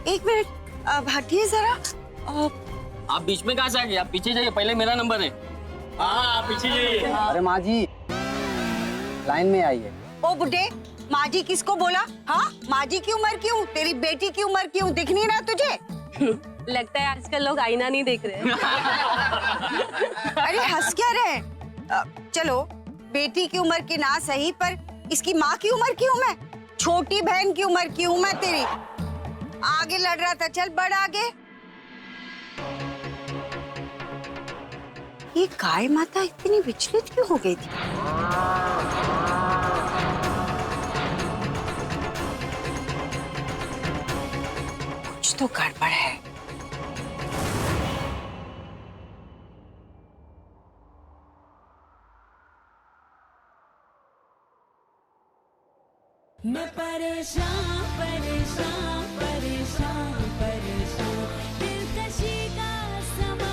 एक मिनट, हटिए जरा। आप बीच में कहाँ से आ गए? आप पीछे जाइए, पहले मेरा नंबर है। हाँ पीछे जाइए। अरे माँ जी, लाइन में आइए। ओ बुड्ढे, माँ जी किसको बोला? हाँ, माँ जी की उम्र क्यों? तेरी बेटी की उम्र क्यों? दिख नहीं रहा तुझे? लगता है आजकल लोग आईना नहीं देख रहे हैं। अरे हंस क्या रहे? चलो, बेटी की उम्र की ना सही, पर इसकी माँ की उम्र की हूँ मैं। छोटी बहन की उम्र की हूँ मैं तेरी। आगे लड़ रहा था, चल बढ़ आगे। ये गाय माता इतनी विचलित क्यों हो गई थी? कुछ तो गड़बड़ है। मैं परेशान परेशान परेशान परेशान दिलकशी का समा।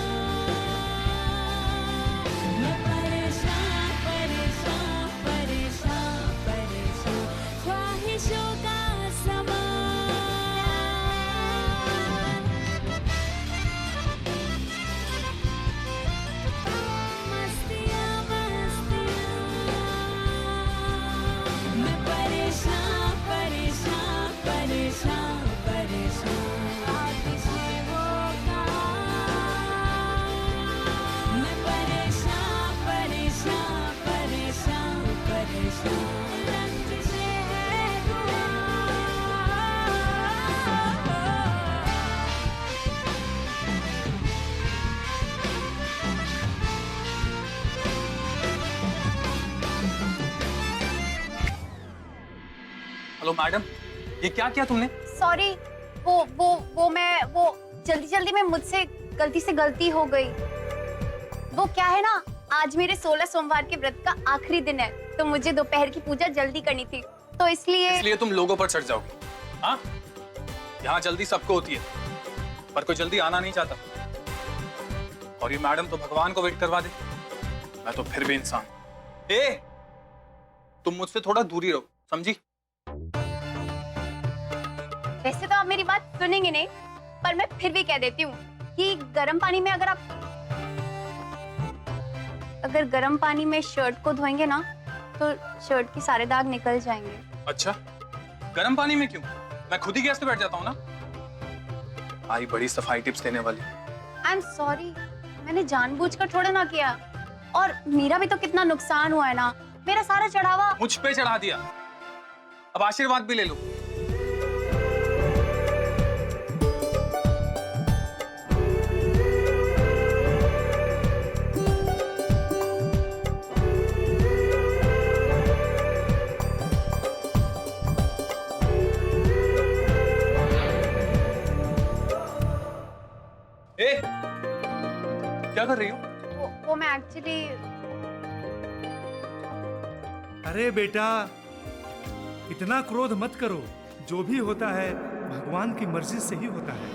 मैं परेशान परेशान परेशान परेशान ख्वाहिशों का समा। मस्तियाँ मस्तियाँ। मैं परेशान परेशान परेशान परेशान आतिशे वो का। मैं परेशान परेशान परेशान परेशान रंजिशे है दुआ। हेलो मैडम, ये क्या किया तुमने? सॉरी, वो जल्दी में मुझसे गलती से गलती हो गई। वो क्या है ना, आज मेरे 16 सोमवार के व्रत का आखिरी दिन है, तो मुझे दोपहर की पूजा जल्दी करनी थी, तो इसलिए तुम लोगों पर चढ़ जाओगे? हाँ, यहाँ जल्दी सबको होती है, पर कोई जल्दी आना नहीं चाहता। और ये मैडम तो भगवान को वेट करवा दे। मैं तो फिर भी इंसान। तुम मुझसे थोड़ा दूरी रहो, समझी? वैसे तो आप मेरी बात सुनेंगे नहीं, पर मैं फिर भी कह देती हूँ कि गर्म पानी में अगर गर्म पानी में शर्ट को धोएंगे ना, तो शर्ट के सारे दाग निकल जाएंगे। अच्छा, गर्म पानी में क्यों? मैं खुद ही गैस पे बैठ जाता हूँ ना। आई बड़ी सफाई टिप्स देने वाली। आई एम सॉरी, मैंने जानबूझकर थोड़ा ना किया, और मेरा भी तो कितना नुकसान हुआ है ना। मेरा सारा चढ़ावा मुझ पे चढ़ा दिया, अब आशीर्वाद भी ले लो। क्या कर रही हो? वो मैं एक्चुअली। अरे बेटा, इतना क्रोध मत करो। जो भी होता है भगवान की मर्जी से ही होता है।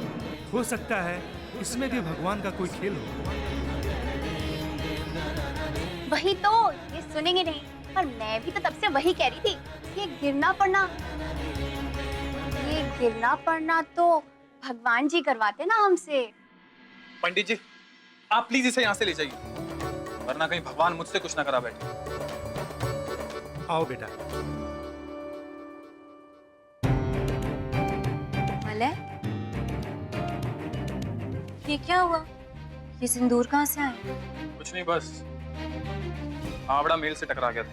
हो सकता है इसमें भी भगवान का कोई खेल हो। वही तो, ये सुनेंगे नहीं, पर मैं भी तो तब से वही कह रही थी। ये गिरना पड़ना तो भगवान जी करवाते ना हमसे। पंडित जी, आप प्लीज इसे यहाँ से ले जाइए, वरना कहीं भगवान मुझसे कुछ ना करा बैठे। आओ बेटा। मलय, ये क्या हुआ? ये सिंदूर कहाँ से आया? कुछ नहीं, बस आवड़ा मेल से टकरा गया था।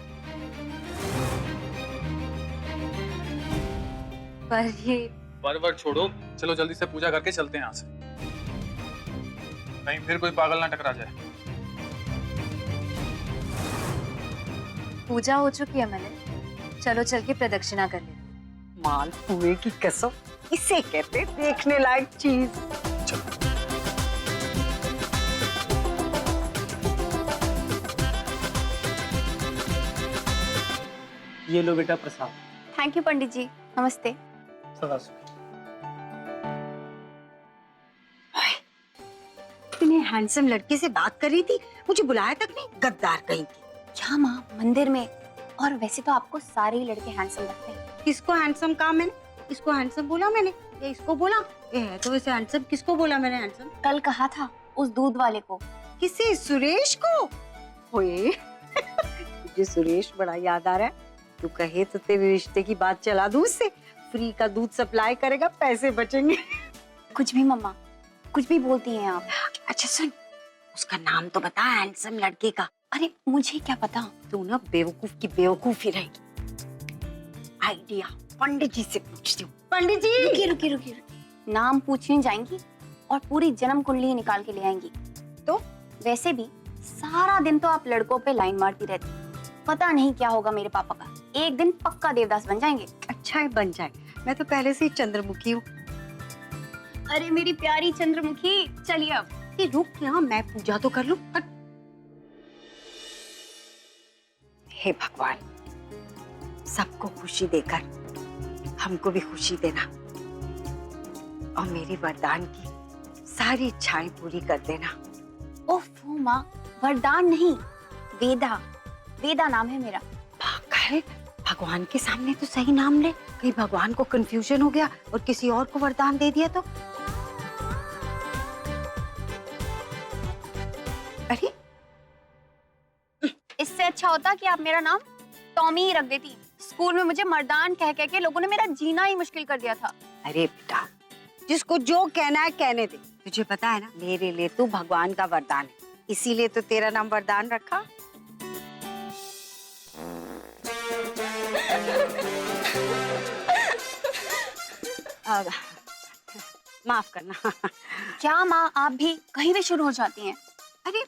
पर ये वर छोड़ो, चलो जल्दी से पूजा करके चलते हैं यहाँ से, कहीं फिर कोई पागल ना टकरा जाए। पूजा हो चुकी है मलय, चलो चल के प्रदक्षिणा कर ले। मालपुए की कसम, इसे कहते देखने लायक चीज। चलो। ये लो बेटा प्रसाद। थैंक यू पंडित जी, नमस्ते। सदा सुखी। इतने हैंडसम लड़के से बात कर रही थी, मुझे बुलाया तक नहीं, गद्दार कहीं की। क्या माँ, मंदिर में? और वैसे तो आपको सारे ही लड़के हैंडसम लगते हैं। किसको हैंडसम कहा मैंने? इसको हैंडसम बोला मैंने या इसको बोला? ये है तो वैसे हैंडसम। किसको बोला मैंने हैंडसम? कल कहा था उस दूध वाले को। किसी सुरेश को? ओए मुझे सुरेश बड़ा याद आ रहा है। तू कहे तो तेरे रिश्ते की बात चला दूं उससे। फ्री का दूध सप्लाई करेगा, पैसे बचेंगे। कुछ भी मम्मा, कुछ भी बोलती हैं आप। अच्छा सुन, उसका नाम तो बता हैंडसम लड़के का। अरे मुझे क्या पता। तू ना बेवकूफ की बेवकूफ ही रहेगी। आइडिया पंडित जी से पूछती हूँ। पंडित जी रुकी। नाम पूछने जाएंगी और पूरी जन्म कुंडली निकाल के ले आएंगी। तो वैसे भी सारा दिन तो आप लड़कों पे लाइन मारती रहती। पता नहीं क्या होगा मेरे पापा का। एक दिन पक्का देवदास बन जाएंगे। अच्छा है बन जाए, मैं तो पहले से ही चंद्रमुखी हूँ। अरे मेरी प्यारी चंद्रमुखी, चलिए अब। रुक यहाँ, मैं पूजा तो कर लूं। हे भगवान, सबको खुशी देकर हमको भी खुशी देना और मेरी वरदान की सारी इच्छाएं पूरी कर देना। ओफो माँ, वरदान नहीं, वेदा। वेदा नाम है मेरा। पागल, भगवान के सामने तो सही नाम ले। कहीं भगवान को कंफ्यूजन हो गया और किसी और को वरदान दे दिया तो? अरे इससे अच्छा होता कि आप मेरा नाम टॉमी ही रख देती। स्कूल में मुझे मर्दान कह कह के लोगों ने मेरा जीना ही मुश्किल कर दिया था। अरे बेटा, जिसको जो कहना है कहने दे। तुझे पता है ना, मेरे लिए तू भगवान का वरदान है, इसीलिए तो तेरा नाम वरदान रखा। माफ करना। क्या माँ, आप भी कहीं भी शुरू हो जाती हैं। अरे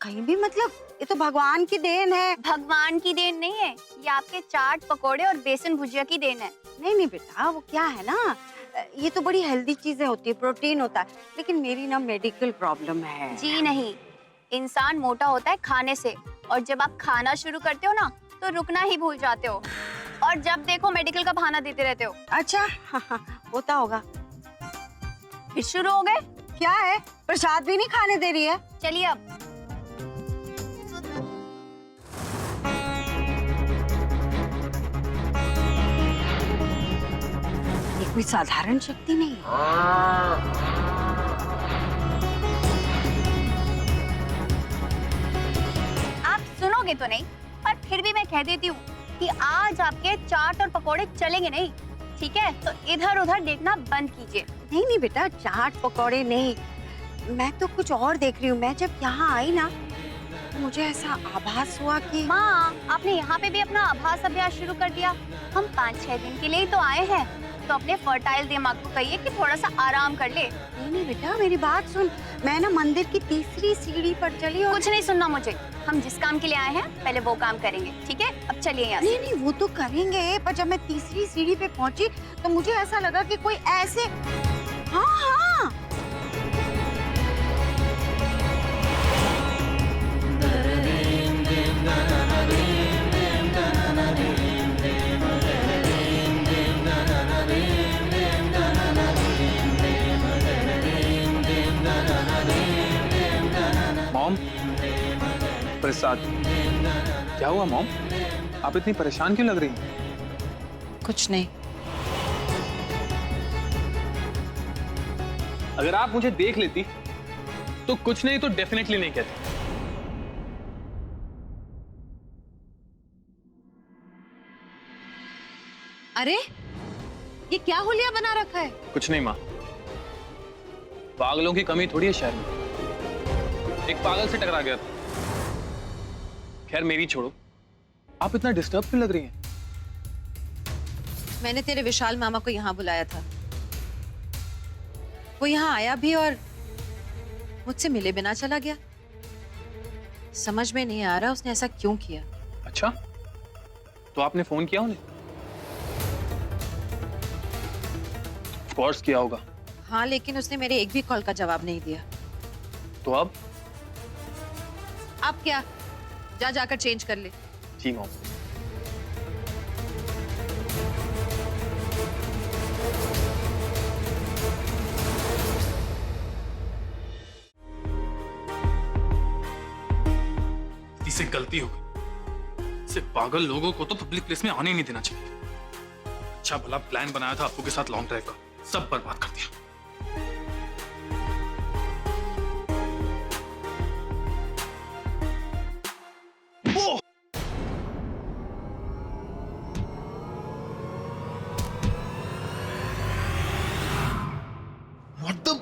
कहीं भी मतलब, ये तो भगवान की देन है। भगवान की देन नहीं है, ये आपके चाट पकोड़े और बेसन भुजिया की देन है। नहीं बेटा, वो क्या है ना, ये तो बड़ी हेल्दी चीजें होती है, प्रोटीन होता है, लेकिन मेरी ना मेडिकल प्रॉब्लम है। जी नहीं, इंसान मोटा होता है खाने से, और जब आप खाना शुरू करते हो ना तो रुकना ही भूल जाते हो, और जब देखो मेडिकल का बहाना देते रहते हो। अच्छा होता होगा। फिर शुरू हो गए। क्या है, प्रसाद भी नहीं खाने दे रही है? चलिए अब। ये कोई साधारण शक्ति नहीं है। आप सुनोगे तो नहीं, पर फिर भी मैं कह देती हूँ कि आज आपके चाट और पकोड़े चलेंगे नहीं, ठीक है? तो इधर उधर देखना बंद कीजिए। नहीं बेटा, चाट पकौड़े नहीं, मैं तो कुछ और देख रही हूँ। मैं जब यहाँ आई ना, तो मुझे ऐसा आभास हुआ कि माँ, आपने यहाँ पे भी अपना आभास अभ्यास शुरू कर दिया। हम 5-6 दिन के लिए ही तो आए हैं, तो अपने फर्टाइल दिमाग को कहिए कि थोड़ा सा आराम कर ले। नहीं बेटा, मेरी बात सुन। मैं ना मंदिर की तीसरी सीढ़ी पर चली और कुछ नहीं सुनना मुझे। हम जिस काम के लिए आए हैं पहले वो काम करेंगे, ठीक है? अब चलिए यहाँ से। नहीं वो तो करेंगे, पर जब मैं तीसरी सीढ़ी पे पहुंची तो मुझे ऐसा लगा कि कोई ऐसे, हाँ मॉम, प्रसाद। क्या हुआ मॉम, आप इतनी परेशान क्यों लग रही हैं? कुछ नहीं। अगर आप मुझे देख लेती तो कुछ नहीं तो डेफिनेटली नहीं कहती। अरे ये क्या हुलिया बना रखा है? कुछ नहीं माँ, पागलों की कमी थोड़ी है शहर में। एक पागल से टकरा गया था। खैर मेरी छोड़ो, आप इतना डिस्टर्ब क्यों लग रही हैं? मैंने तेरे विशाल मामा को यहाँ बुलाया था, वो यहाँ आया भी और मुझसे मिले बिना चला गया। समझ में नहीं आ रहा उसने ऐसा क्यों किया। अच्छा, तो आपने फोन किया उन्हें? ऑफ कोर्स किया होगा। हाँ, लेकिन उसने मेरे एक भी कॉल का जवाब नहीं दिया। तो अब क्या, जा जाकर चेंज कर ले। जी मॉम। इससे गलती हो गई। इससे पागल लोगों को तो पब्लिक प्लेस में आने ही नहीं देना चाहिए। अच्छा भला प्लान बनाया था अप्पू के साथ लॉन्ग ड्राइव का, सब बर्बाद कर दिया। What the?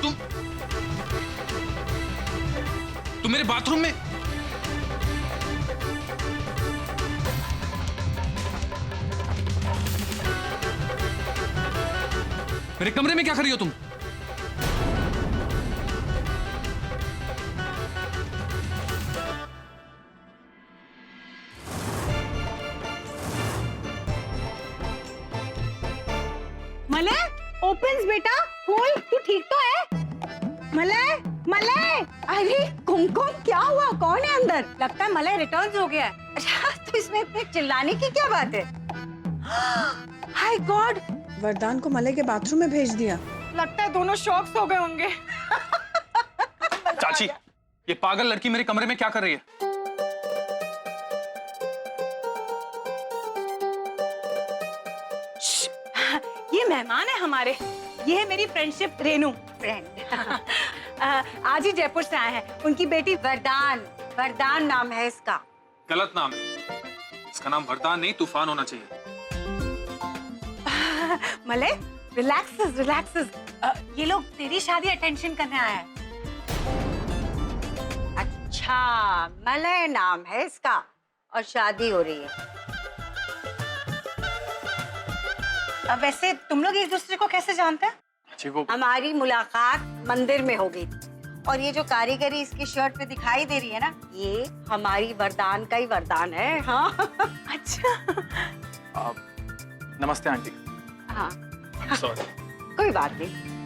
तुम तुम मेरे बाथरूम में मेरे कमरे में क्या कर रही हो तुम? मलय, ओपन्स बेटा, खोल, तू ठीक तो है? मलय, मलय, अरे कुमकुम क्या हुआ? कौन है अंदर? लगता है मलय रिटर्न्स हो गया है। अच्छा, तो इसमें इतने चिल्लाने की क्या बात है? हाय गॉड, वरदान को मलय के बाथरूम में भेज दिया। लगता है दोनों शॉक्स हो गए होंगे। चाची, ये पागल लड़की मेरे कमरे में क्या कर रही है? ये मेहमान है हमारे। ये है मेरी फ्रेंडशिप रेनू। फ्रेंड। आज ही जयपुर से आए हैं। उनकी बेटी वरदान, वरदान नाम है इसका। गलत नाम है, इसका नाम वरदान नहीं तूफान होना चाहिए। Malay, relaxes. ये लोग तेरी शादी अटेंशन करने आए हैं। अच्छा, मलय नाम है इसका और शादी हो रही है। अब वैसे तुम लोग एक दूसरे को कैसे जानते हैं? जी वो हमारी मुलाकात मंदिर में हो गई थी और ये जो कारीगरी इसकी शर्ट पे दिखाई दे रही है ना, ये हमारी वरदान का ही वरदान है। हाँ। अच्छा। नमस्ते आंटी। हाँ, सॉरी। कोई बात नहीं।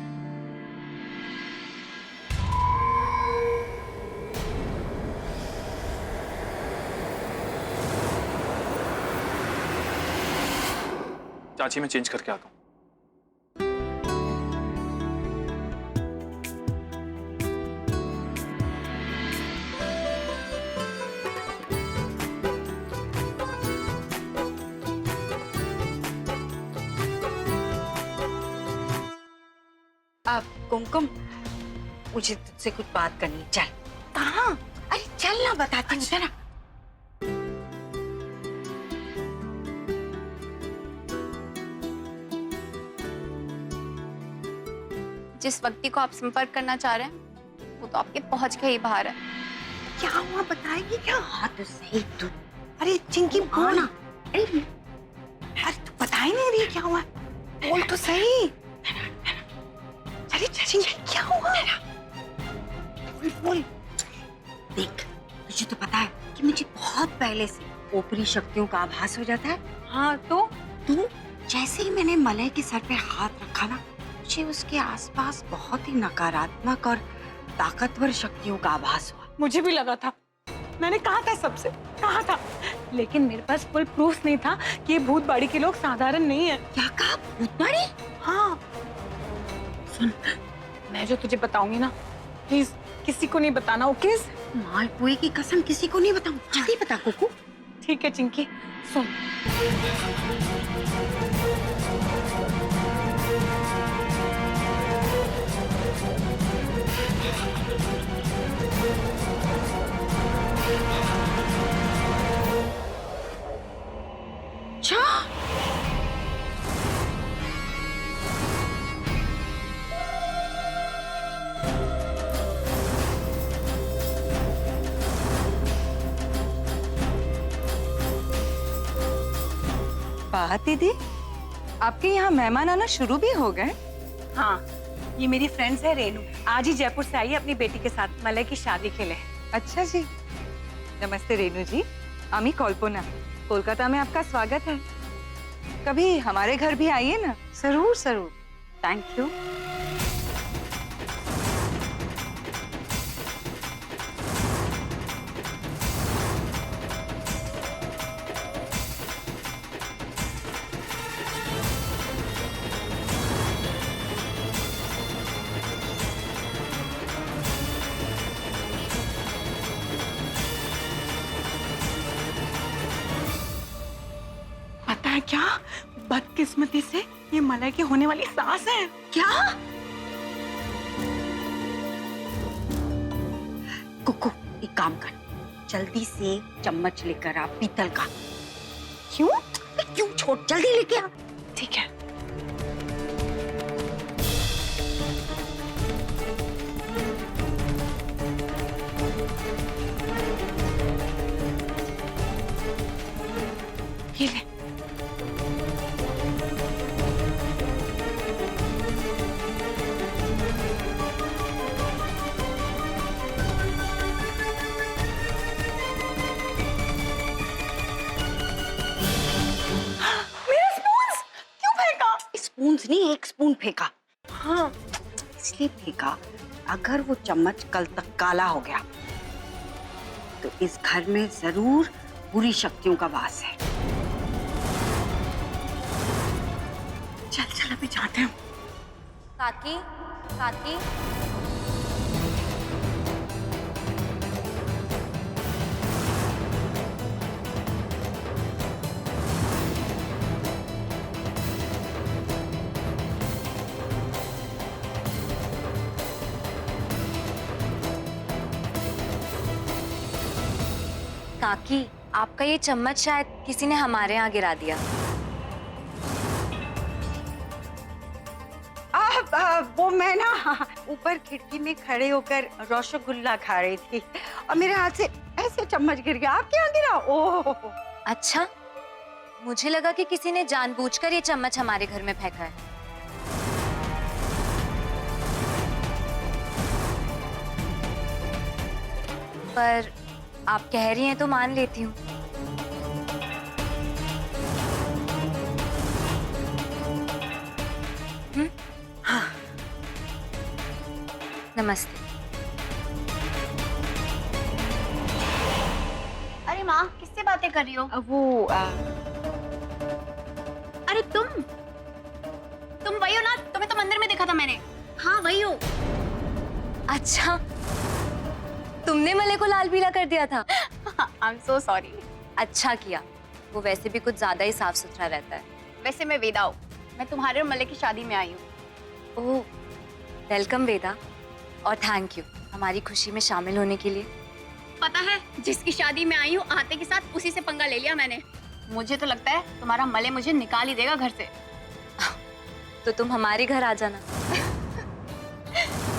चाची मैं चेंज करके आता हूँ। अब कुमकुम, मुझे तुझसे कुछ बात करनी है। चल। कहाँ? अरे चल ना, बताती हूँ। चल ना। जिस व्यक्ति को आप संपर्क करना चाह रहे हैं वो तो आपके पहुंच के ही बाहर है। क्या हुआ बताएगी क्या? हाँ तो सही तू। अरे चिंकी बोल ना। अरे तू बता ही नहीं रही क्या हुआ? बोल तो सही। अरे चिंकी क्या हुआ? बोल। देख, तुझे तो पता है कि मुझे बहुत पहले से ऊपरी शक्तियों का आभास हो जाता है। हाँ तो तू जैसे ही मैंने मलय के सर पे हाथ रखा ना, मुझे उसके आसपास बहुत ही नकारात्मक और ताकतवर शक्तियों का आभास हुआ। मुझे भी लगा था। मैंने कहा था सबसे, कहा था, लेकिन मेरे पास फुल प्रूफ नहीं था कि ये भूत बाड़ी के लोग साधारण नहीं है। क्या कहा? भूत बाड़ी? हाँ सुन, मैं जो तुझे बताऊंगी ना, प्लीज किसी को नहीं बताना, ओके? मालपुए की कसम, किसी को नहीं बताऊं। जल्दी बता कुकू। ठीक है चिंकी, सुन। अच्छा, वाह दीदी, आपके यहाँ मेहमान आना शुरू भी हो गए। हाँ, ये मेरी फ्रेंड्स है रेनू। आज ही जयपुर से आई है अपनी बेटी के साथ मलय की शादी के लिए। अच्छा जी, नमस्ते रेनू जी। आमी कल्पना, कोलकाता में आपका स्वागत है। कभी हमारे घर भी आइए ना। जरूर जरूर। Thank you. है क्या? बदकिस्मती से ये मलय की होने वाली सास है। क्या? कुकू, एक काम कर, जल्दी से चम्मच लेकर आ पीतल का। क्यों? क्यों छोड़, जल्दी लेके आ। ठीक है। ये ले। स्पून्स नहीं, एक स्पून फेंका। हाँ, इसलिए फेंका, अगर वो चम्मच कल तक काला हो गया तो इस घर में जरूर बुरी शक्तियों का वास है। चल चल अभी जाते हैं। काकी, काकी, काकी, आपका ये चम्मच शायद किसी ने हमारे यहाँ गिरा दिया। वो मैं ना ऊपर खिड़की में खड़े होकर रसगुल्ला खा रही थी और मेरे हाथ से ऐसे चम्मच गिर गया। आपके यहाँ गिरा? ओह, अच्छा, मुझे लगा कि किसी ने जानबूझकर ये चम्मच हमारे घर में फेंका है। पर आप कह रही हैं तो मान लेती हूँ। हाँ। नमस्ते। अरे माँ, किससे बातें कर रही हो? अरे तुम वही हो ना? तुम्हें तो मंदिर में देखा था मैंने। हाँ वही हो। अच्छा, तुमने मले को लाल पीला कर दिया था। I'm so sorry। अच्छा किया, वो वैसे भी कुछ ज्यादा ही साफ सुथरा रहता है। वैसे मैं वेदा हूँ, मैं तुम्हारे और मले की शादी में आई हूँ। ओह, वेलकम वेदा, और थैंक यू हमारी खुशी में शामिल होने के लिए। पता है, जिसकी शादी में आई हूँ आते के साथ उसी से पंगा ले लिया मैंने। मुझे तो लगता है तुम्हारा मले मुझे निकाल ही देगा घर से। तो तुम हमारे घर आ जाना।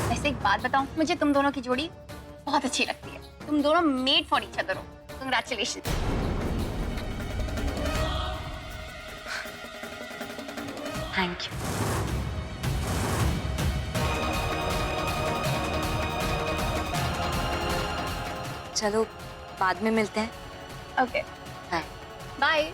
वैसे एक बात बताऊं, मुझे तुम दोनों की जोड़ी बहुत अच्छी लगती है। तुम दोनों मेड फॉर ईच अदर हो। कांग्रेचुलेशन। Thank you. चलो बाद में मिलते हैं। Okay, bye bye.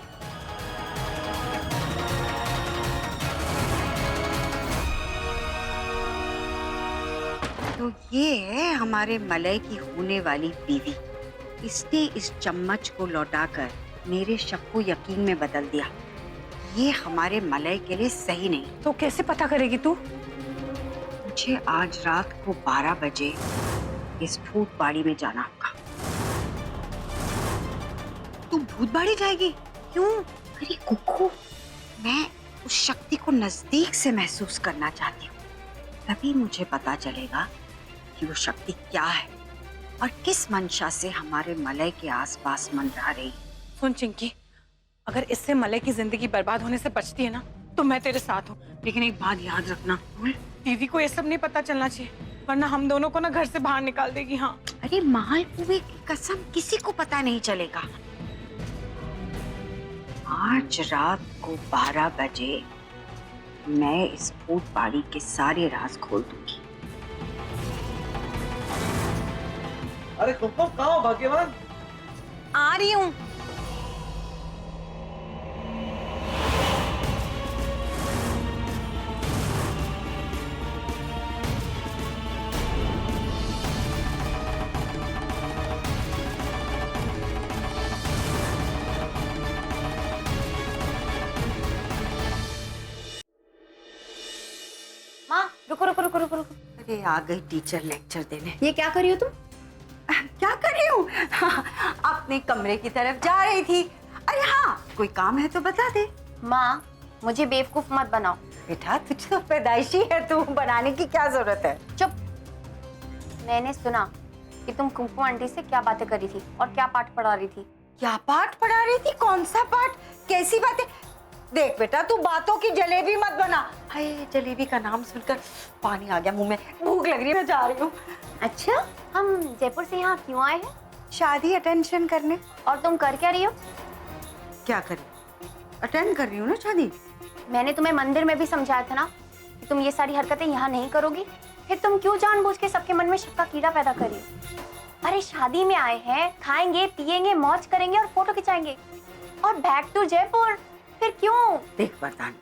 तो ये है हमारे मलय की होने वाली बीवी। इसने इस चम्मच को लौटाकर मेरे शक को यकीन में बदल दिया। ये हमारे मलय के लिए सही नहीं। तो कैसे पता करेगी तू? मुझे आज रात को 12 बजे इस भूत बाड़ी में जाना होगा। तू भूत बाड़ी जाएगी? क्यों? अरे कुकू, मैं उस शक्ति को नजदीक से महसूस करना चाहती हूँ। तभी मुझे पता चलेगा कि वो शक्ति क्या है और किस मंशा से हमारे मलय के आसपास मंडरा रही। सुन चिंकी, अगर इससे मलय की जिंदगी बर्बाद होने से बचती है ना तो मैं तेरे साथ हूँ। लेकिन एक बात याद रखना, दीदी को ये सब नहीं पता चलना चाहिए, वरना हम दोनों को ना घर से बाहर निकाल देगी। हाँ, अरे मालपुए की कसम, किसी को पता नहीं चलेगा। आज रात को 12 बजे मैं इस भूत बाड़ी के सारे राज खोल दूंगी। अरे तुम कहाँ हो भाग्यवान? आ रही हूँ। माँ, रुको रुको रुको रुको रुको। अरे आ गई टीचर लेक्चर देने। ये क्या कर रही हो तुम? क्या कर रही हूँ? अपने कमरे की तरफ जा रही थी। अरे हाँ, कोई काम है तो बता दे। माँ मुझे बेवकूफ मत बनाओ। बेटा तुझ तो पैदाइशी है, तू बनाने की क्या जरूरत है। चुप। मैंने सुना कि तुम कुमकुम आंटी से क्या बातें करी थी और क्या पाठ पढ़ा रही थी। क्या पाठ पढ़ा रही थी? कौन सा पाठ? कैसी बातें? देख बेटा तू बातों की जलेबी मत बना। हाय जलेबी का नाम सुनकर पानी आ गया मुंह में, भूख लग रही है, मैं जा रही हूँ। अच्छा, हम जयपुर से यहाँ क्यों आए हैं? शादी अटेंशन करने। और तुम कर क्या रही हो? क्या करी? अटेंड कर रही हूँ ना शादी। मैंने तुम्हें मंदिर में भी समझाया था ना कि तुम ये सारी हरकतें यहाँ नहीं करोगी, फिर तुम क्यों जानबूझ के सबके मन में शक का कीड़ा पैदा कर रही हो? अरे शादी में आए हैं, खाएंगे पिएंगे मौज करेंगे और फोटो खिंचाएंगे और बैक टू जयपुर, फिर क्यों? देख वरदान,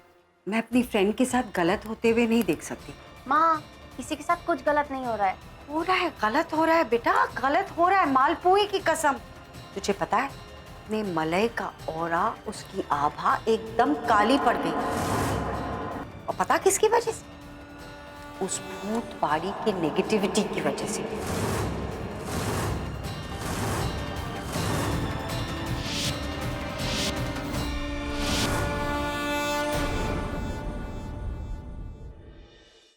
मैं अपनी फ्रेंड के साथ गलत होते हुए नहीं देख सकती। माँ किसी के साथ कुछ गलत नहीं हो रहा है। हो रहा है, गलत हो रहा है बेटा, गलत हो रहा है। मालपुए की कसम, तुझे पता है अपने मलय का औरा, उसकी आभा एकदम काली पड़ गई। और पता किसकी वजह से? उस भूत बाड़ी की नेगेटिविटी की वजह से।